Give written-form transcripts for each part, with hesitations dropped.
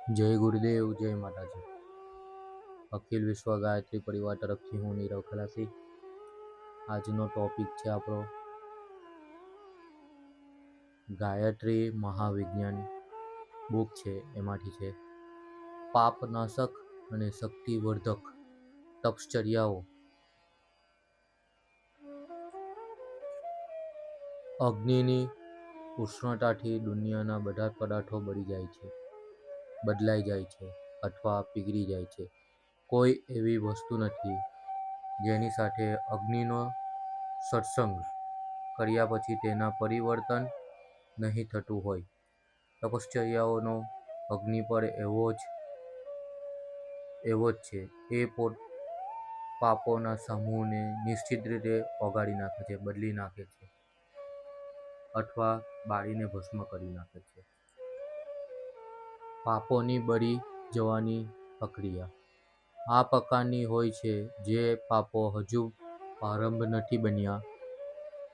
જય ગુરુદેવ, જય માતાજી. અખિલ વિશ્વ ગાયત્રી પરિવાર તરફથી હું નીરવ ખલાસી. આજનો ટોપિક છે આપણો ગાયત્રી મહાવિજ્ઞાન બુક છે, એમાંથી છે પાપનાશક અને શક્તિવર્ધક તપશ્ચર્યાઓ. અગ્નિની ઉષ્ણતાથી દુનિયાના બધા પદાર્થો બદલાઈ જાય છે અથવા પીગળી જાય છે. કોઈ એવી વસ્તુ નથી જેની સાથે અગ્નિનો સત્સંગ કર્યા પછી તેના પરિવર્તન નહીં થતું હોય. તપશ્ચર્યાઓનો અગ્નિ પર એવો જ છે. એ પાપોના સમૂહને નિશ્ચિત રીતે ઓગાળી નાખે છે, બદલી નાખે છે અથવા બાળીને ભસ્મ કરી નાખે છે. પાપોની બળી જવાની પ્રક્રિયા આ પ્રકારની હોય છે. જે પાપો હજુ પ્રારંભ નથી બન્યા,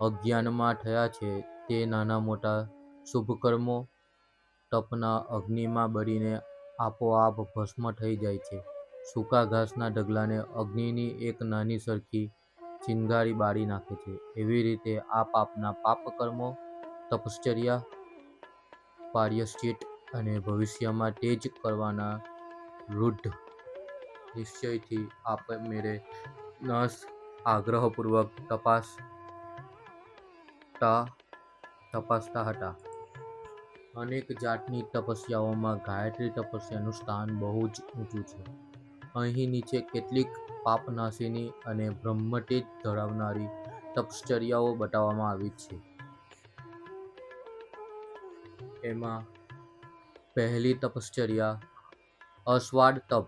અજ્ઞાનમાં થયા છે, તે નાના મોટા શુભ કર્મો તપના અગ્નિમાં બળીને આપોઆપ ભસ્મ થઈ જાય છે. સૂકા ઘાસના ઢગલાને અગ્નિની એક નાની સરખી ચિનગારી બાળી નાખે છે. એવી રીતે આ પાપના પાપકર્મો, તપશ્ચર્યા, પ્રાયશ્ચિત અને ભવિષ્યમાં તે જ કરવાના દૃઢ નિશ્ચયથી આપમેળે નાશ આગ્રહપૂર્વક તપાસતા હતા. અનેક જાતની તપસ્યાઓમાં ગાયત્રી તપસ્યાનું સ્થાન બહુ જ ઊંચું છે. અહીં નીચે કેટલીક પાપનાશિની અને બ્રહ્મતેજ ધરાવનારી તપશ્ચર્યાઓ બતાવવામાં આવી છે. એમાં પહેલી તપશ્ચર્યા અસ્વાદ તપ.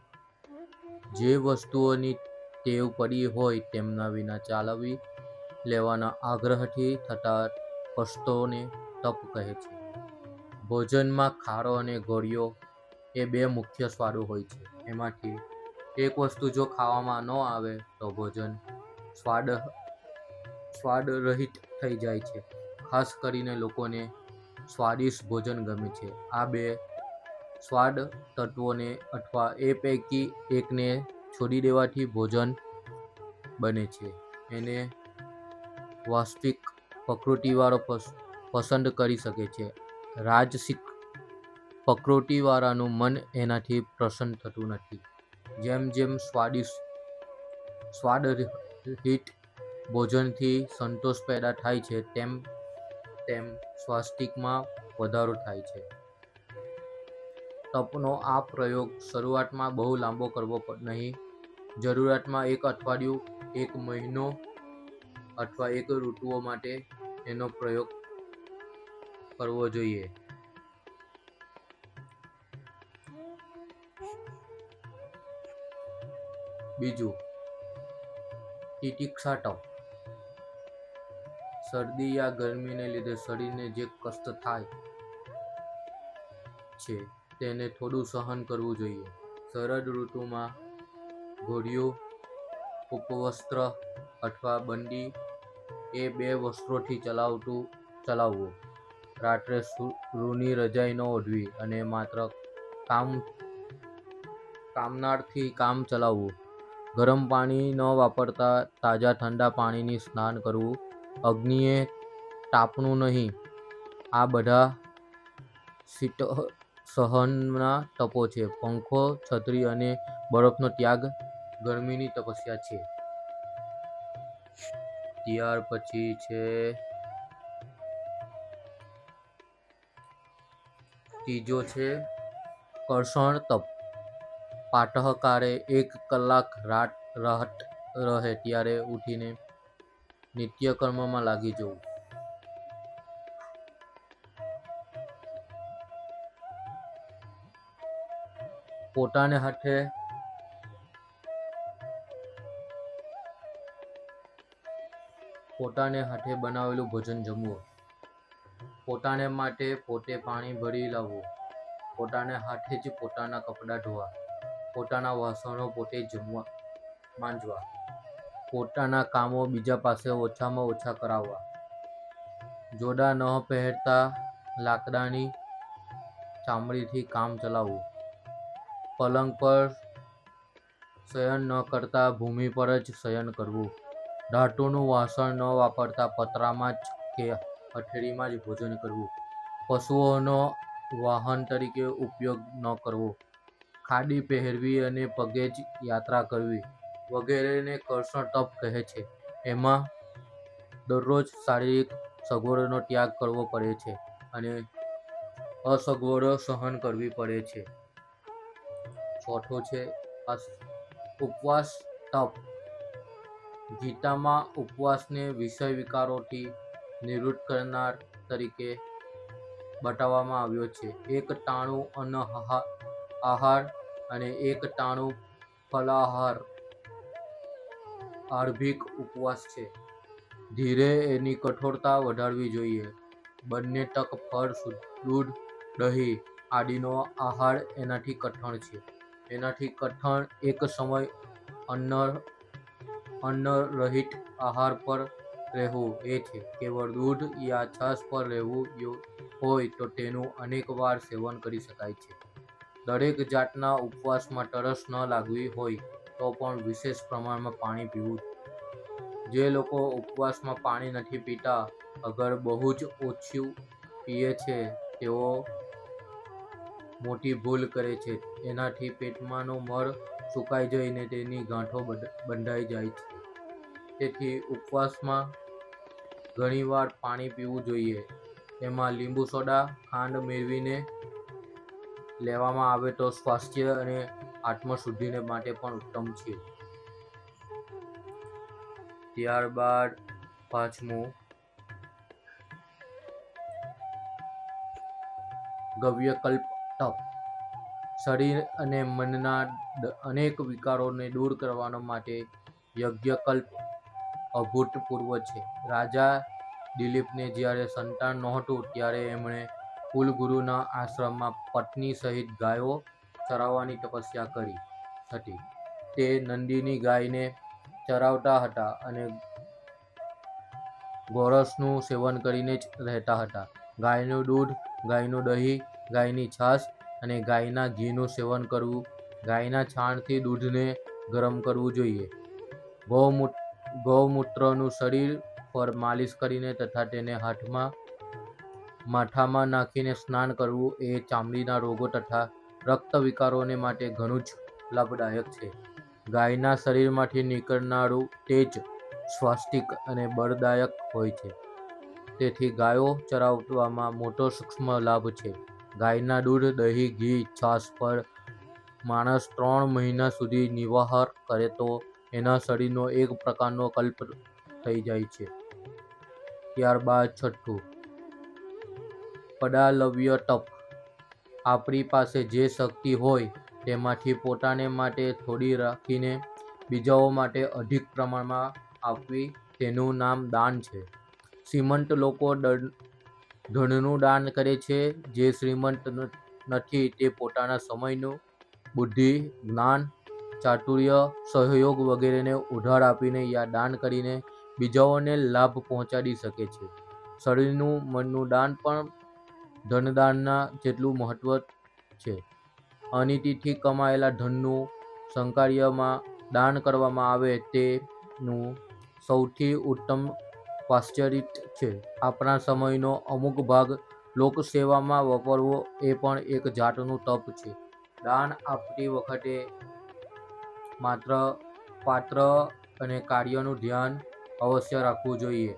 જે વસ્તુઓની ટેવ પડી હોય તેમના વિના ચાલવી લેવાના આગ્રહથી થતા કષ્ટોને તપ કહે છે. ભોજનમાં ખારો અને ગોળિયો એ બે મુખ્ય સ્વાદો હોય છે. એમાંથી એક વસ્તુ જો ખાવામાં ન આવે તો ભોજન સ્વાદરહિત થઈ જાય છે. ખાસ કરીને લોકોને સ્વાદિષ્ટ ભોજન ગમે છે. આ બે સ્વાદ તત્વોને અથવા એ પૈકી એકને છોડી દેવાથી ભોજન બને છે. એને વાસ્તવિક પ્રકૃતિવાળો પસંદ કરી શકે છે. રાજસિક પ્રકૃતિવાળાનું મન એનાથી પ્રસન્ન થતું નથી. જેમ જેમ સ્વાદરહિત ભોજનથી સંતોષ પેદા થાય છે, તેમ તેમ સ્વાસ્થિકમાં વધારો થાય છે. તપનો આ પ્રયોગ શરૂઆતમાં બહુ લાંબો કરવો નહીં. જરૂરિયાતમાં એક અઠવાડિયું, એક મહિનો અથવા એક ઋતુઓ માટે એનો પ્રયોગ કરવો જોઈએ. બીજું, તિતિક્ષા તપ. શરદી યા ગરમીને લીધે શરીરને જે કષ્ટ થાય છે તેને થોડું સહન કરવું જોઈએ. શરદ ઋતુમાં ઘોડિયું, ઉપવસ્ત્ર અથવા બંડી એ બે વસ્ત્રોથી ચલાવવું. રાત્રે રૂની રજાઈ ન ઓઢવી અને માત્ર કામનારથી કામ ચલાવવું. ગરમ પાણી ન વાપરતા તાજા ઠંડા પાણીથી સ્નાન કરવું. અગ્નિએ તાપવું નહીં. આ બધા સહનના તપો છે. પંખો, છત્રી અને બરફનો ત્યાગ ગરમીની તપસ્યા છે. ત્યાર પછી છે ત્રીજો છે કર્ષણ તપ. પ્રાતઃકાળે 1 કલાક રાત રહે ત્યારે ઉઠીને નિત્યકર્મમાં લાગી જવું. પોતાને હાથે બનાવેલું ભોજન જમવું. પોતાને માટે પોતે પાણી ભરી લાવવું. પોતાને હાથે જ પોતાના કપડાં ધોવા. પોતાના વાસણો પોતે જ માંજવા. પોતાના કામો બીજા પાસે ઓછામાં ઓછા કરાવવા. જોડા ન પહેરતા લાકડાની ચામડીથી કામ ચલાવવું. પલંગ પર શયન ન કરતા ભૂમિ પર જ શયન કરવું. ધાતુનું વાસણ ન વાપરતા પતરામાં જ કે હથેળીમાં જ ભોજન કરવું. પશુઓનો વાહન તરીકે ઉપયોગ ન કરવો. ખાડી પહેરવી અને પગે જ યાત્રા કરવી વગેરેને કર્ષણ તપ કહે છે. એમાં દરરોજ શારીરિક સગવડોનો ત્યાગ કરવો પડે છે અને અસગવડો સહન કરવી પડે છે. ચોથો છે ઉપવાસ તપ. ગીતામાં ઉપવાસને વિષય વિકારોથી નિવૃત્ત કરનાર તરીકે બતાવવામાં આવ્યો છે. એક ટાણું અન્ન આહાર અને એક ટાણું ફલાહાર આર્ભિક ઉપવાસ છે. ધીરે એની કઠોરતા વધારવી જોઈએ. બંને તક ફળ, દૂધ, દહીં આદિનો આહાર એનાથી કઠણ છે. એનાથી કઠણ એક સમય અન્ન રહિત આહાર પર રહેવું એ છે. કેવળ દૂધ યા છાશ પર રહેવું હોય તો તેનું અનેક વાર સેવન કરી શકાય છે. દરેક જાતના ઉપવાસમાં તરસ ન લાગવી હોય તો પણ વિશેષ પ્રમાણમાં પાણી પીવું. જે લોકો ઉપવાસમાં પાણી નથી પીતા, અગર બહુ જ ઓછું પીએ છે, તેઓ મોટી ભૂલ કરે છે. એનાથી પેટમાંનો મળ સુકાઈ જઈને તેની ગાંઠો બંધાઈ જાય છે. તેથી ઉપવાસમાં ઘણીવાર પાણી પીવું જોઈએ. એમાં લીંબુ સોડા, ખાંડ મેળવીને લેવામાં આવે તો સ્વાસ્થ્ય અને આત્મશુદ્ધિને માટે પણ ઉત્તમ છે. ત્યારબાદ પાંચમું ગવ્યકલ્પ તપ. શરીર અને મનના અનેક વિકારોને દૂર કરવા માટે યજ્ઞકલ્પ અભૂતપૂર્વ છે. રાજા દિલીપને જ્યારે સંતાન નહોતું ત્યારે એમણે કુલગુરુના આશ્રમમાં પત્ની સહિત ગાયો ચરાવવાની તપસ્યા કરી હતી. તે નંદીની ગાયને ચરાવતા હતા અને ગોરસનું સેવન કરીને જ રહેતા હતા. ગાયનું દૂધ, ગાયનું દહીં, ગાયની છાશ અને ગાયના ઘીનું સેવન કરવું. ગાયના છાણથી દૂધને ગરમ કરવું જોઈએ. ગૌમૂત્રનું શરીર પર માલિશ કરીને તથા તેને માથામાં નાખીને સ્નાન કરવું એ ચામડીના રોગો તથા રક્ત વિકારોને માટે ઘણું જ લાભદાયક છે. ગાયના શરીરમાંથી નીકળનારું તેજ સ્વાસ્તિક અને બળદાયક હોય છે. તેથી ગાયો ચરાવવામાં મોટો સૂક્ષ્મ લાભ છે. ગાયના દૂધ, દહીં, ઘી, છાશ પર માણસ 3 મહિના સુધી નિર્વાહ કરે તો એના શરીરનો એક પ્રકારનો કલ્પ થઈ જાય છે. ત્યારબાદ છઠ્ઠું પદાલવ્ય તપ. આપણી પાસે જે શક્તિ હોય તેમાંથી પોતાને માટે થોડી રાખીને બીજાઓ માટે અધિક પ્રમાણમાં આપવી તેનું નામ દાન છે. શ્રીમંત લોકો ધનનું દાન કરે છે. જે શ્રીમંત નથી તે પોતાના સમયનું, બુદ્ધિ, જ્ઞાન, ચાતુર્ય, સહયોગ વગેરેને ઉધાર આપીને યા દાન કરીને બીજાઓને લાભ પહોંચાડી શકે છે. શરીરનું, મનનું દાન પણ ધનદાનના જેટલું મહત્વ છે. અનીતિથી કમાયેલા ધનનું સરકારીમાં દાન કરવામાં આવે તેનું સૌથી ઉત્તમ પ્રાયશ્ચિત છે. આપણા સમયનો અમુક ભાગ લોકસેવામાં વાપરવો એ પણ એક જાતનું તપ છે. દાન આપતી વખતે માત્ર પાત્ર અને કાર્યનું ધ્યાન અવશ્ય રાખવું જોઈએ.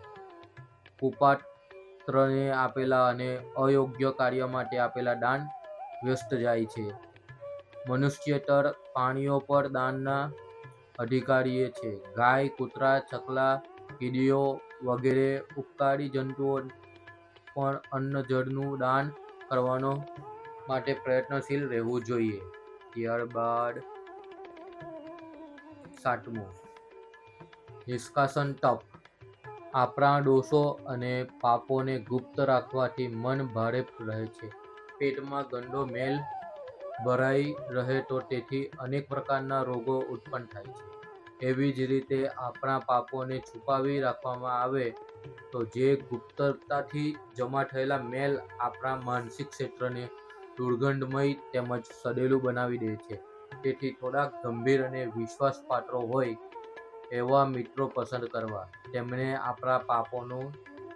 કુપાત્રને આપેલા અને અયોગ્ય કાર્ય માટે આપેલા દાન વ્યર્થ જાય છે. મનુષ્યેતર પ્રાણીઓ પણ દાનના અધિકારી છે. ગાય, કૂતરા, ચકલા, કીડીઓ વગેરે ઉપકારી જંતુઓ પણ અન્ન, જળનું દાન કરવા માટે પ્રયત્નશીલ રહેવું જોઈએ. ત્યારબાદ સાતમું નિષ્કાસન તપ. આપણા દોષો અને પાપોને ગુપ્ત રાખવાથી મન ભારે રહે છે. પેટમાં ગંદો મેલ ભરાઈ રહે તો તેથી અનેક પ્રકારના રોગો ઉત્પન્ન થાય છે. એવી જ રીતે આપણા પાપોને છુપાવી રાખવામાં આવે તો જે ગુપ્તતાથી જમા થયેલા મેલ આપણા માનસિક ક્ષેત્રને દુર્ગંધમય તેમજ સડેલું બનાવી દે છે. તેથી થોડાક ગંભીર અને વિશ્વાસપાત્ર હોય એવા મિત્રો પસંદ કરવા. તેમણે આપણા પાપોનું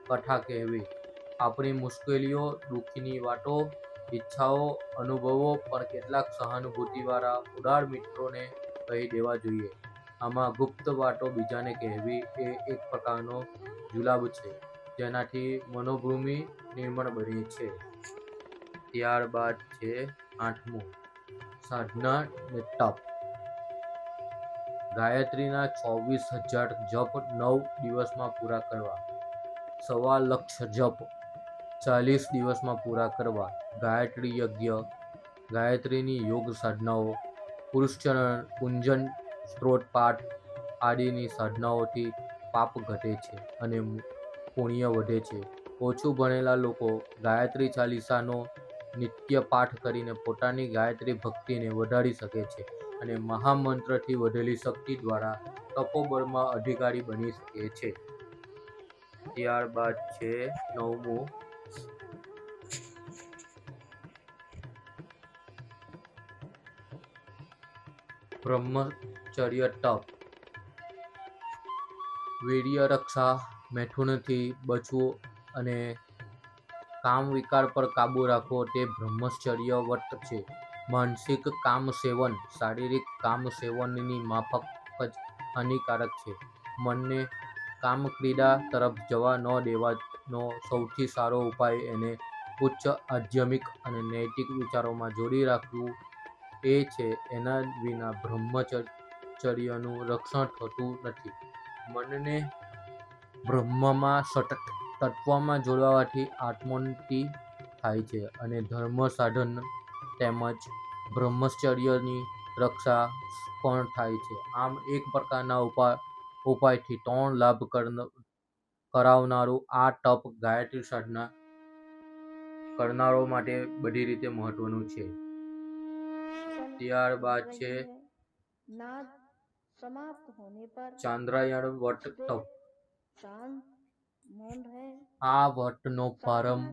કથા કહેવી, આપણી મુશ્કેલીઓ, દુઃખની વાતો, ઈચ્છાઓ, અનુભવો પણ કેટલાક સહાનુભૂતિવાળા ઉદાર મિત્રોને કહી દેવા જોઈએ. આમાં ગુપ્ત વાતો બીજાને કહેવી એ એક પ્રકારનો જુલાબ છે, જેનાથી મનોભૂમિ નિર્મળ બને છે. ત્યારબાદ છે 8મું, સાધના ને તપ. ગાયત્રીના 24,000 જપ 9 દિવસમાં પૂરા કરવા. 1,25,000 જપ 40 દિવસમાં પૂરા કરવા. ગાયત્રી યજ્ઞ, ગાયત્રીની યોગ સાધનાઓ, પુરુષચરણ પૂજન, સ્ત્રોત પાઠ આદિની સાધનાઓથી પાપ ઘટે છે અને પુણ્ય વધે છે. ઓછું ભણેલા લોકો ગાયત્રી ચાલીસાનો નિત્ય પાઠ કરીને પોતાની ગાયત્રી ભક્તિને વધારી શકે છે અને મહામંત્રથી વધેલી શક્તિ દ્વારા તપોબળમાં અધિકારી બની શકે છે. ત્યારબાદ છે 9મું, બ્રહ્મચર્ય તપ. વીર્ય રક્ષા, મૈથુનથી બચવું અને કામ વિકાર પર કાબૂ રાખવો તે બ્રહ્મચર્ય વ્રત છે. માનસિક કામ સેવન શારીરિક કામ સેવનની માફક જ હાનિકારક છે. મનને કામક્રીડા તરફ જવા ન દેવાનો સૌથી સારો ઉપાય એને ઉચ્ચ આધ્યાત્મિક અને નૈતિક વિચારોમાં જોડી રાખવું એ છે. એના વિના બ્રહ્મચર્યનું રક્ષણ થતું નથી. મનને બ્રહ્મમાં સતત તત્વમાં જોડવાથી આત્મોન્નતિ થાય છે અને ધર્મ સાધન તેમજ બ્રહ્મચર્યની રક્ષા પણ થાય છે. આમ એક પ્રકારના ઉપાયથી 3 લાભ કરાવનારું આ તપ ગાયત્રી સાધના કરનારો માટે બધી રીતે મહત્વનું છે. ત્યારબાદ છે ચાંદ્રાયણ વ્રત તપ. આ વ્રતનો પ્રારંભ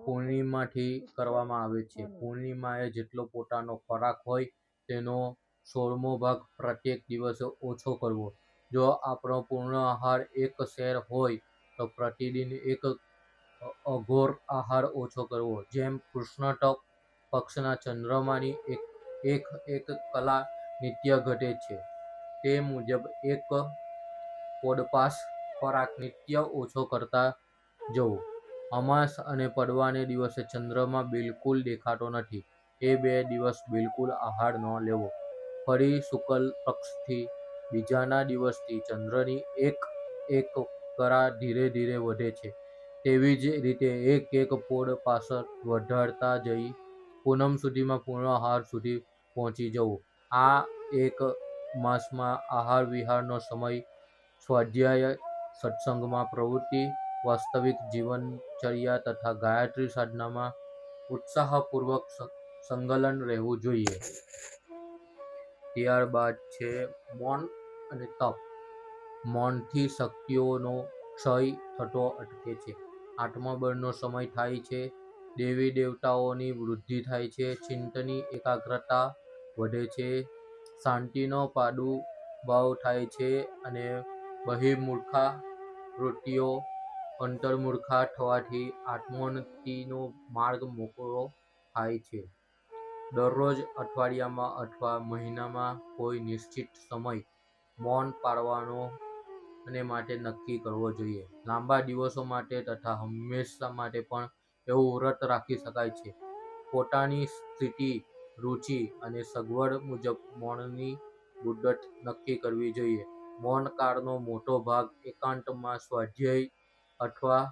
પૂર્ણિમાથી કરવામાં આવે છે. પૂર્ણિમાએ જેટલો પોતાનો ખોરાક હોય તેનો 16મો ભાગ પ્રત્યેક દિવસે ઓછો કરવો. જો આપણો પૂર્ણ આહાર 1 સેર હોય તો પ્રતિદિન 1 અઘોર આહાર ઓછો કરવો. જેમ કૃષ્ણ પક્ષના ચંદ્રમાની 1 કલા નિત્ય ઘટે છે તે મુજબ 1 પોડપાસ ખોરાક નિત્ય ઓછો કરતા જવું. અમાસ અને પડવાને દિવસે ચંદ્રમા બિલકુલ દેખાતો નથી એ 2 દિવસ બિલકુલ આહાર ન લેવો. ફરી શુક્લ પક્ષથી બીજાના દિવસથી ચંદ્રની 1 કળા ધીરે ધીરે વધે છે. તેવી જ રીતે 1 પોડ પાછળ વધારતા જઈ પૂનમ સુધીમાં પૂર્ણ આહાર સુધી પહોંચી જવું. આ 1 માસમાં આહાર વિહારનો સમય, સ્વાધ્યાય, સત્સંગમાં પ્રવૃત્તિ, વાસ્તવિક જીવનચર્યા તથા ગાયત્રી સાધનામાં ઉત્સાહપૂર્વક સંલગ્ન રહેવું જોઈએ. ત્યારબાદ છે મૌન અને તપ. મૌનથી શક્તિઓનો ક્ષય થતો અટકે છે, આત્મબળનો સમય થાય છે, દેવી દેવતાઓની વૃદ્ધિ થાય છે, ચિત્તની એકાગ્રતા વધે છે, શાંતિનો પ્રાદુર્ભાવ થાય છે અને બહિર્મુખા વૃત્તિઓ અંતર્મુખા થવાથી આત્મોન્નતિનો માર્ગ મોકળો થાય છે. દરરોજ, અઠવાડિયામાં અથવા મહિનામાં કોઈ નિશ્ચિત સમય મૌન પાળવાનો અને માટે નક્કી કરવો જોઈએ. લાંબા દિવસો માટે તથા હંમેશા માટે પણ એવું વ્રત રાખી શકાય છે. પોતાની સ્થિતિ, રુચિ અને સગવડ મુજબ મૌનની મુદ્દત નક્કી કરવી જોઈએ. મૌન કાળનો મોટો ભાગ એકાંતમાં સ્વાધ્યાય અથવા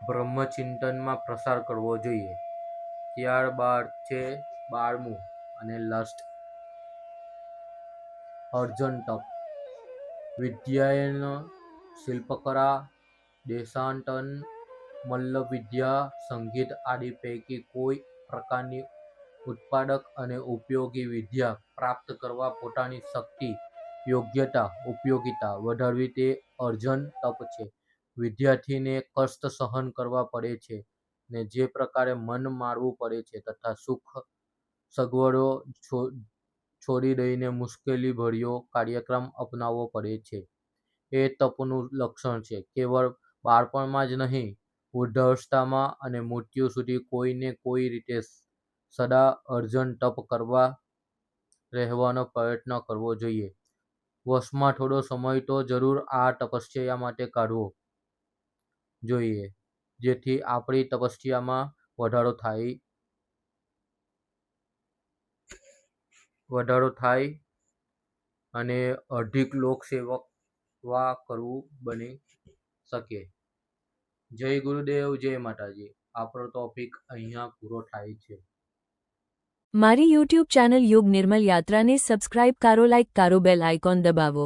બ્રહ્મચિંતનમાં પસાર કરવો જોઈએ. ત્યારબાદ છે 12મું અને લાસ્ટ, અર્જન તપ. વિદ્યાયન, શિલ્પકળા, દેશાટન, મલ્લવિદ્યા, સંગીત આદિ પૈકી કોઈ પ્રકારની ઉત્પાદક અને ઉપયોગી વિદ્યા પ્રાપ્ત કરવા પોતાની શક્તિ, યોગ્યતા, ઉપયોગિતા વધારવી તે અર્જન તપ છે. વિદ્યાર્થીને કષ્ટ સહન કરવા પડે છે ને જે પ્રકારે મન મારવું પડે છે તથા સુખ સગવડો છોડી દઈને મુશ્કેલીભર્યો કાર્યક્રમ અપનાવવો પડે છે. એ તપનું લક્ષણ છે. કેવળ બાળપણમાં જ નહીં, વૃદ્ધાવસ્થામાં અને મૃત્યુ સુધી કોઈને કોઈ રીતે સદા અર્જન તપ કરવા રહેવાનો પ્રયત્ન કરવો જોઈએ. વર્ષમાં થોડો સમય તો જરૂર આ તપશ્ચર્યા માટે કાઢવો જોઈએ, જેથી આપણી તપશ્ચર્યામાં વધારો થાય અને અધિક લોકસેવા કરવું બની શકે. જય ગુરુદેવ, જય માતાજી. આપણો ટોપિક અહીંયા પૂરો થાય છે. મારી યુટ્યુબ ચેનલ યુગ નિર્મલ યાત્રાને સબસ્ક્રાઇબ કરો, લાઇક કરો, બેલ આઇકોન દબાવો.